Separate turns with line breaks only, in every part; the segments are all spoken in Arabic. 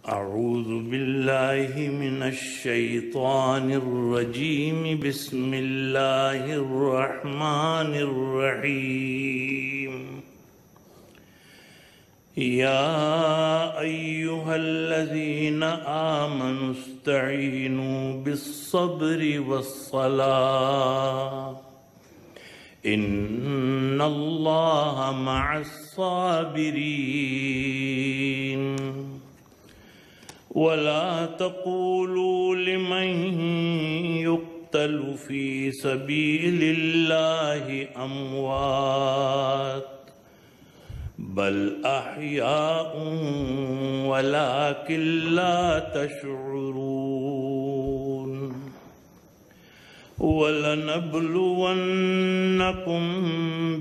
أعوذ بالله من الشيطان الرجيم. بسم الله الرحمن الرحيم. يا أيها الذين آمنوا استعينوا بالصبر والصلاة إن الله مع الصابرين. ولا تقولوا لمن يقتل في سبيل الله أموات بل أحياء ولكن لا تشعرون. ولنبلونكم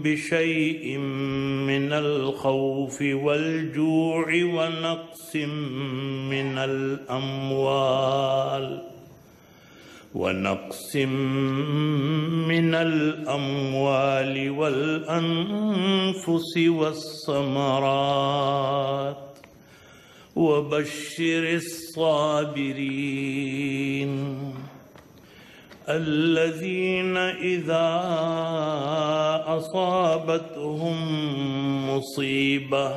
بشيء من الخوف والجوع ونقص من الأموال والأنفس والثمرات وبشر الصابرين الذين إذا أصابتهم مصيبة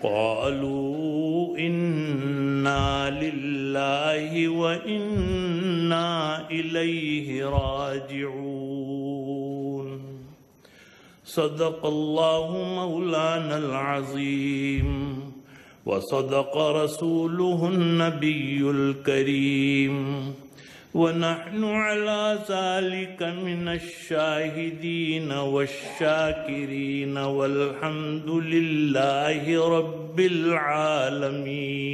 قالوا إنا لله وإنا إليه راجعون. صدق الله مولانا العظيم وصدق رسوله النبي الكريم ونحن على ذلك من الشاهدين والشاكرين والحمد لله رب العالمين.